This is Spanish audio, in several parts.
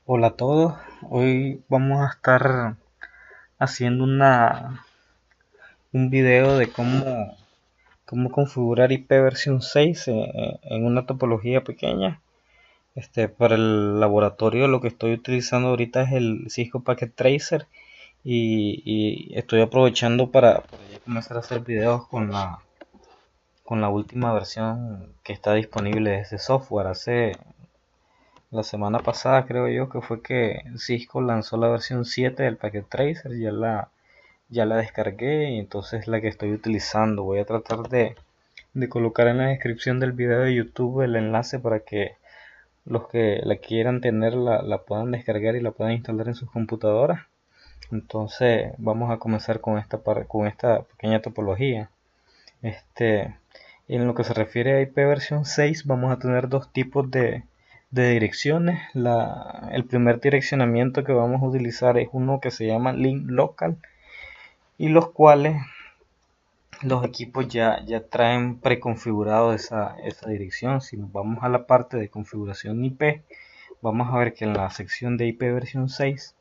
Hola a todos, hoy vamos a estar haciendo un video de cómo configurar IP versión 6 en una topología pequeña. Para el laboratorio lo que estoy utilizando ahorita es el Cisco Packet Tracer y estoy aprovechando para ya comenzar a hacer videos con la última versión que está disponible de ese software. Hace la semana pasada creo yo que fue que Cisco lanzó la versión 7 del Packet Tracer, ya la descargué y entonces la que estoy utilizando. Voy a tratar de colocar en la descripción del video de YouTube el enlace para que los que la quieran tener la puedan descargar y la puedan instalar en sus computadoras. Entonces vamos a comenzar con esta pequeña topología. Este, en lo que se refiere a IP versión 6 vamos a tener dos tipos de direcciones. El primer direccionamiento que vamos a utilizar es uno que se llama link local y los cuales los equipos ya traen preconfigurado esa dirección. Si nos vamos a la parte de configuración IP, vamos a ver que en la sección de IP versión 6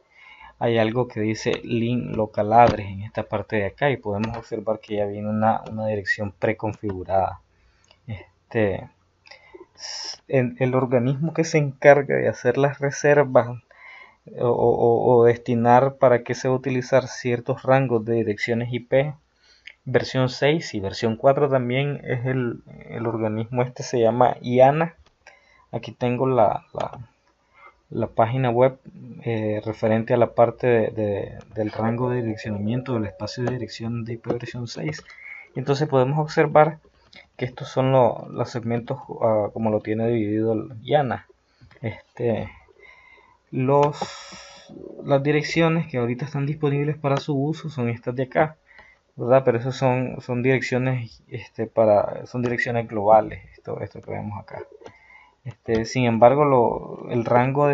hay algo que dice link local address en esta parte de acá y podemos observar que ya viene una dirección preconfigurada. Este, el organismo que se encarga de hacer las reservas o destinar para qué se va a utilizar ciertos rangos de direcciones IP versión 6 y versión 4 también es el organismo, se llama IANA. Aquí tengo la página web referente a la parte del rango de direccionamiento del espacio de dirección de IP versión 6. Entonces podemos observar que estos son los segmentos como lo tiene dividido IANA. Este, los, las direcciones que ahorita están disponibles para su uso son estas de acá, ¿verdad? Pero esas son direcciones, son direcciones globales, esto que vemos acá. Sin embargo, el rango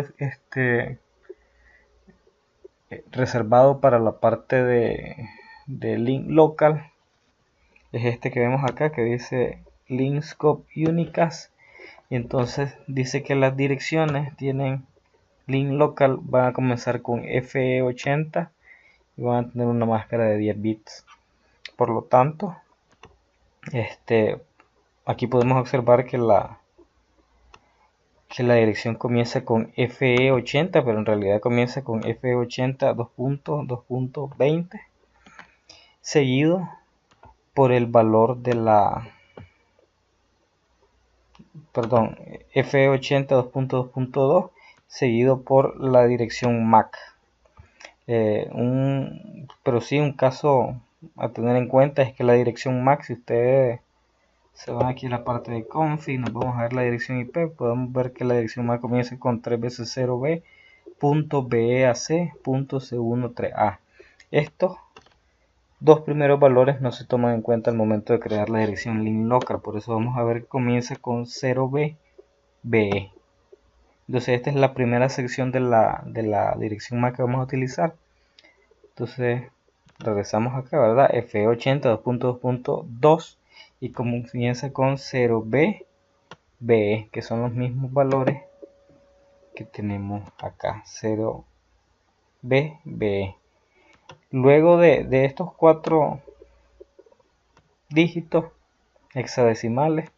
reservado para la parte de link local es este que vemos acá, que dice link scope unicast, y entonces dice que las direcciones tienen link local, van a comenzar con FE80 y van a tener una máscara de 10 bits. Por lo tanto, aquí podemos observar que la dirección comienza con FE80, pero en realidad comienza con FE80 2.2.20 seguido por el valor perdón, FE80 2.2.2 seguido por la dirección MAC. Pero sí, un caso a tener en cuenta es que la dirección MAC, si ustedes se van aquí a la parte de config, nos vamos a ver la dirección IP, podemos ver que la dirección MAC comienza con 3 veces 0b.beac.c13a. Estos dos primeros valores no se toman en cuenta al momento de crear la dirección link local, por eso vamos a ver que comienza con 0b.be. Entonces esta es la primera sección de la dirección MAC que vamos a utilizar. Entonces regresamos acá, ¿verdad? F80 2.2.2 y comienza con 0b.be, que son los mismos valores que tenemos acá, 0b.be. Luego de estos cuatro dígitos hexadecimales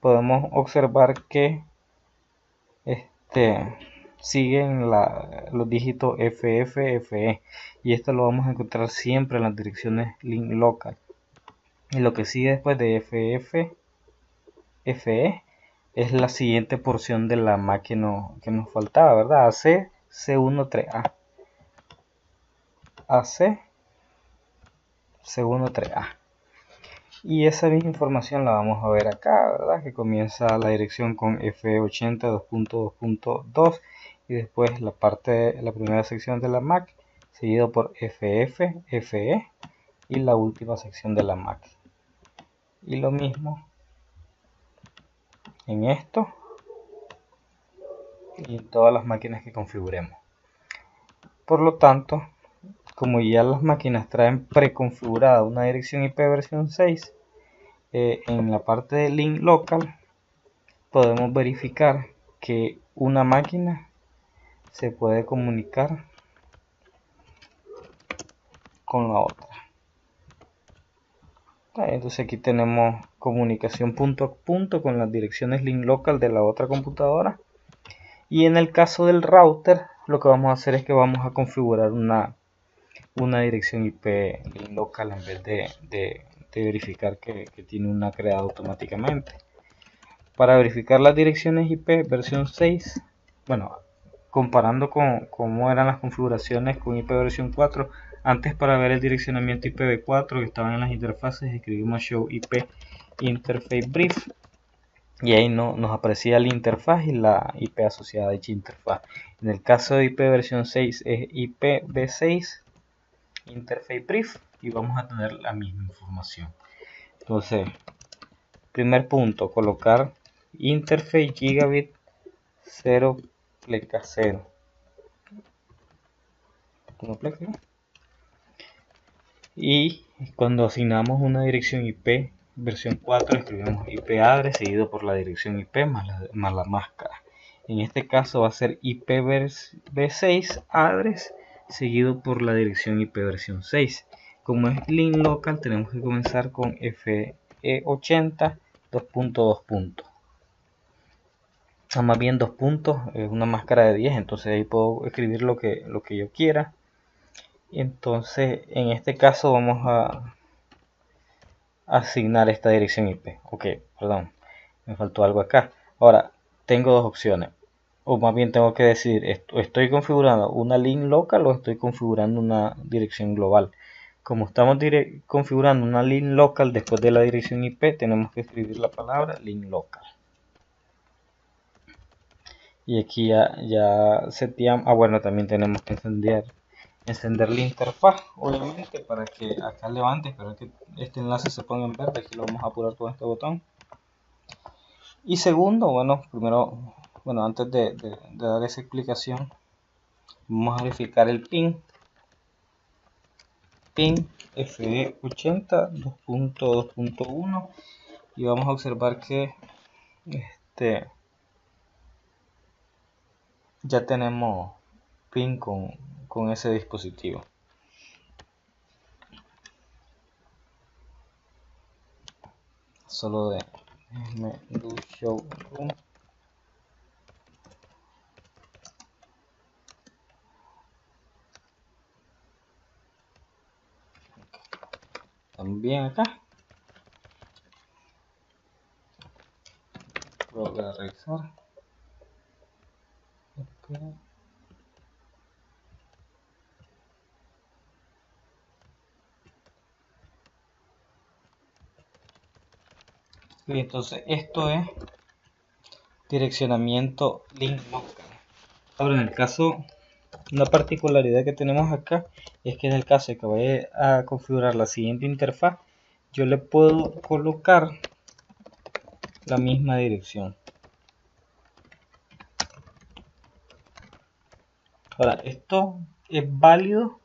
podemos observar que siguen los dígitos FFFE y esto lo vamos a encontrar siempre en las direcciones link local. Y lo que sigue después de FFFE es la siguiente porción de la máquina que nos faltaba, ¿verdad? AC C13A. AC C13A. Y esa misma información la vamos a ver acá, ¿verdad? Que comienza la dirección con F80 2.2.2 y después la primera sección de la MAC, seguido por FF, FE y la última sección de la MAC. Y lo mismo en esto y en todas las máquinas que configuremos. Por lo tanto, como ya las máquinas traen preconfigurada una dirección IP versión 6, en la parte de link local podemos verificar que una máquina se puede comunicar con la otra. Entonces aquí tenemos comunicación punto a punto con las direcciones link local de la otra computadora. Y en el caso del router, lo que vamos a hacer es que vamos a configurar una dirección IP link local en vez de verificar que tiene una creada automáticamente. Para verificar las direcciones IP versión 6, bueno, comparando con cómo eran las configuraciones con IP versión 4, antes para ver el direccionamiento IPv4 que estaban en las interfaces, escribimos show IP interface brief y ahí nos aparecía la interfaz y la IP asociada a dicha interfaz. En el caso de IP versión 6 es IPv6 interface brief y vamos a tener la misma información. Entonces, primer punto, colocar interface gigabit 0 pleca 0. Y cuando asignamos una dirección IP versión 4, escribimos IP address seguido por la dirección IP más la máscara. En este caso va a ser IPv6 address seguido por la dirección IP versión 6. Como es link local, tenemos que comenzar con FE80 2.2. Más bien 2 puntos, es una máscara de 10, entonces ahí puedo escribir lo que yo quiera. Entonces en este caso vamos a asignar esta dirección IP. Ok, perdón, me faltó algo acá. Ahora tengo dos opciones, o más bien tengo que decidir, ¿estoy configurando una link local o estoy configurando una dirección global? Como estamos configurando una link local, después de la dirección IP tenemos que escribir la palabra link local. Y aquí ya seteamos, bueno, también tenemos que encender la interfaz, obviamente, para que acá levante, espero que este enlace se ponga en verde. Aquí lo vamos a apurar con este botón. Y segundo, bueno, antes de dar esa explicación, vamos a verificar el pin FE80 2.2.1 y vamos a observar que ya tenemos pin con ese dispositivo. Solo déjame do show room. También acá voy a revisar. Okay. Y entonces esto es direccionamiento link local. Ahora en el caso, una particularidad que tenemos acá es que en el caso de que vaya a configurar la siguiente interfaz, yo le puedo colocar la misma dirección. Ahora esto es válido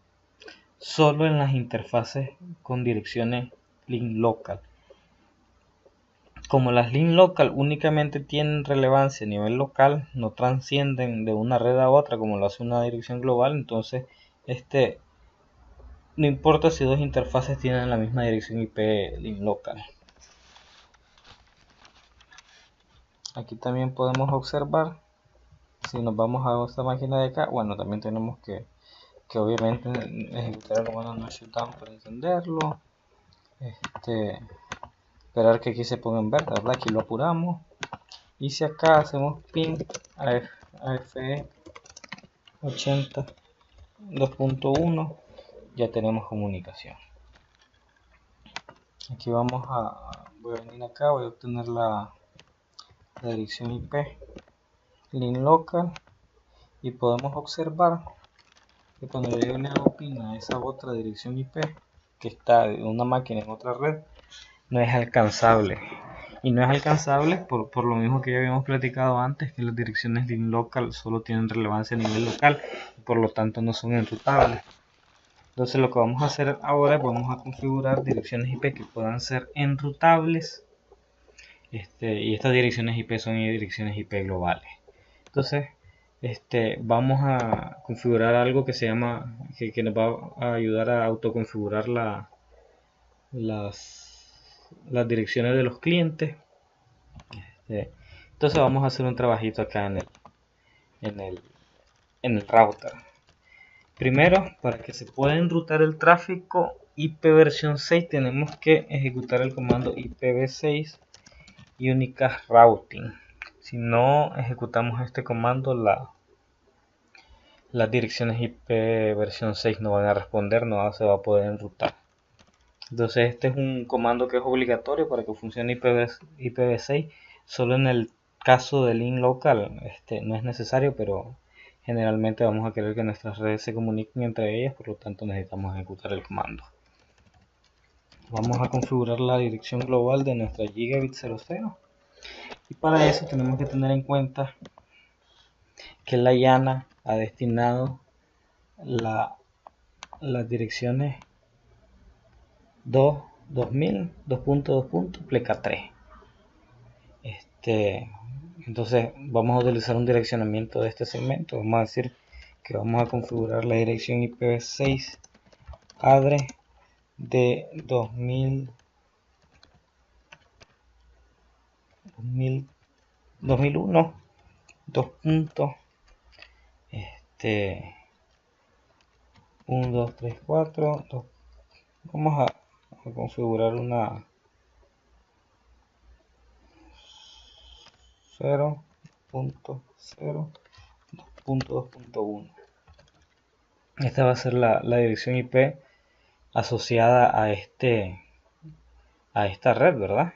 solo en las interfaces con direcciones link local. Como las link local únicamente tienen relevancia a nivel local, no trascienden de una red a otra como lo hace una dirección global, entonces no importa si dos interfaces tienen la misma dirección IP link local. Aquí también podemos observar, si nos vamos a esta máquina de acá, bueno, también tenemos que obviamente ejecutar el comando no shutdown para encenderlo. Esperar que aquí se ponga en verde, ¿verdad? Aquí lo apuramos. Y si acá hacemos pin AFE 80 2.1, ya tenemos comunicación. Aquí voy a venir acá, voy a obtener la dirección IP link local y podemos observar que cuando yo le hago pin a esa otra dirección IP que está en una máquina en otra red, no es alcanzable. Y no es alcanzable por lo mismo que ya habíamos platicado antes, que las direcciones link local solo tienen relevancia a nivel local y por lo tanto no son enrutables. Entonces lo que vamos a hacer ahora es vamos a configurar direcciones IP que puedan ser enrutables. Y estas direcciones IP son direcciones IP globales. Entonces vamos a configurar algo que se llama, que nos va a ayudar a autoconfigurar las direcciones de los clientes. Entonces vamos a hacer un trabajito acá en el, en el router. Primero, para que se pueda enrutar el tráfico IP versión 6, tenemos que ejecutar el comando IPv6 unicast routing. Si no ejecutamos este comando, las direcciones IP versión 6 no van a responder, no se va a poder enrutar. Entonces este es un comando que es obligatorio para que funcione IPv6. Solo en el caso del link local no es necesario, pero generalmente vamos a querer que nuestras redes se comuniquen entre ellas, por lo tanto necesitamos ejecutar el comando. Vamos a configurar la dirección global de nuestra gigabit 00, y para eso tenemos que tener en cuenta que la YANA ha destinado las direcciones 2000, 2.2. pleca 3. Entonces vamos a utilizar un direccionamiento de este segmento. Vamos a decir que vamos a configurar la dirección IPv6 address de 2001 2 puntos 1 2 3 4 2. Vamos a configurar una 0.0 2.2.1. Esta va a ser la dirección IP asociada a esta red, ¿verdad?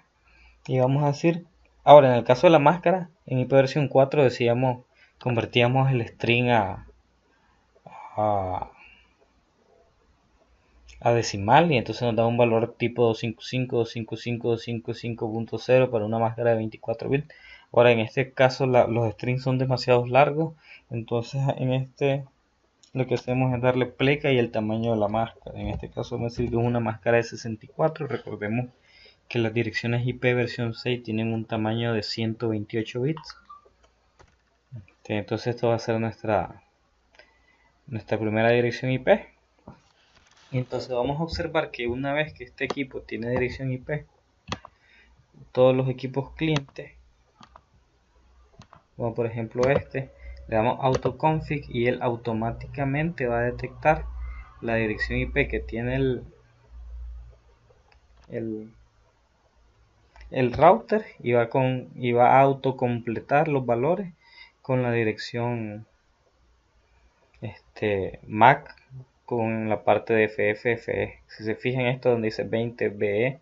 Y vamos a decir, ahora en el caso de la máscara, en IP versión 4 decíamos, convertíamos el string a decimal, y entonces nos da un valor tipo 255, 255, 255.0 para una máscara de 24 bits. Ahora en este caso los strings son demasiado largos, entonces lo que hacemos es darle pleca y el tamaño de la máscara. En este caso me sirve una máscara de 64. Recordemos que las direcciones IP versión 6 tienen un tamaño de 128 bits. Entonces esto va a ser nuestra primera dirección IP. Entonces vamos a observar que una vez que este equipo tiene dirección IP, todos los equipos clientes, como por ejemplo le damos autoconfig y él automáticamente va a detectar la dirección IP que tiene el router y va a autocompletar los valores con la dirección MAC con la parte de FFFE. Si se fijan esto donde dice 20BE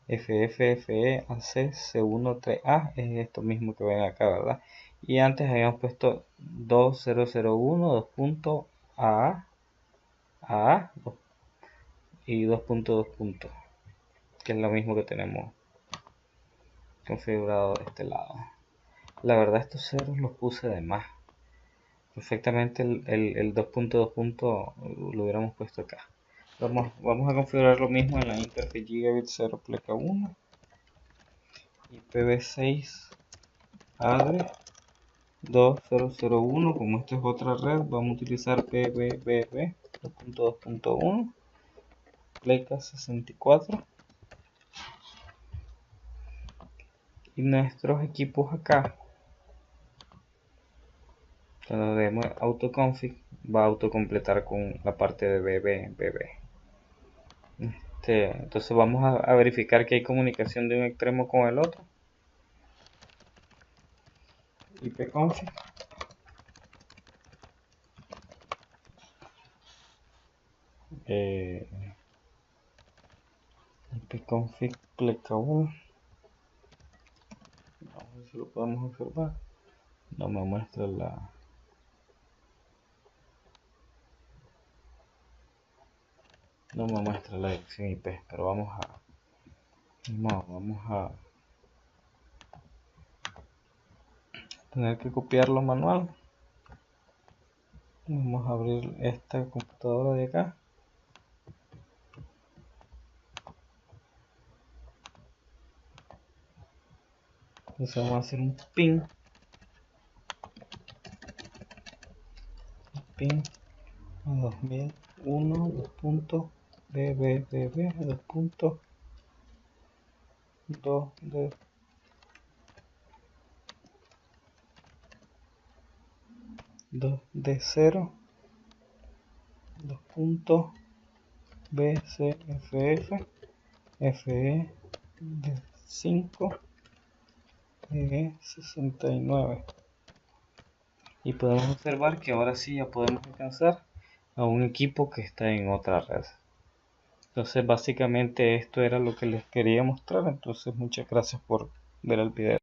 FFFE AC C13A, es esto mismo que ven acá, ¿verdad? Y antes habíamos puesto 2001 2.AA y 2.2, que es lo mismo que tenemos configurado de este lado. La verdad estos ceros los puse de más. Perfectamente el 2.2 lo hubiéramos puesto acá. Vamos a configurar lo mismo en la interface gigabit 0 pleca 1 IPv6 address 2001. Como esta es otra red, vamos a utilizar pbb 2.2.1 pleca 64. Y nuestros equipos acá, cuando demos autoconfig, va a autocompletar con la parte de BB. Entonces vamos a verificar que hay comunicación de un extremo con el otro. ipconfig ipconfig pleca 1. Vamos a ver si lo podemos observar. No me muestra la dirección IP, pero vamos a tener que copiarlo manual. Vamos a abrir esta computadora de acá. Entonces vamos a hacer un ping pin a 2001 dos puntos BBBB 2 puntos 2 de 0 2 puntos BCFF FE de 5 de 69 y podemos observar que ahora sí ya podemos alcanzar a un equipo que está en otra red. Entonces básicamente esto era lo que les quería mostrar. Entonces muchas gracias por ver el video.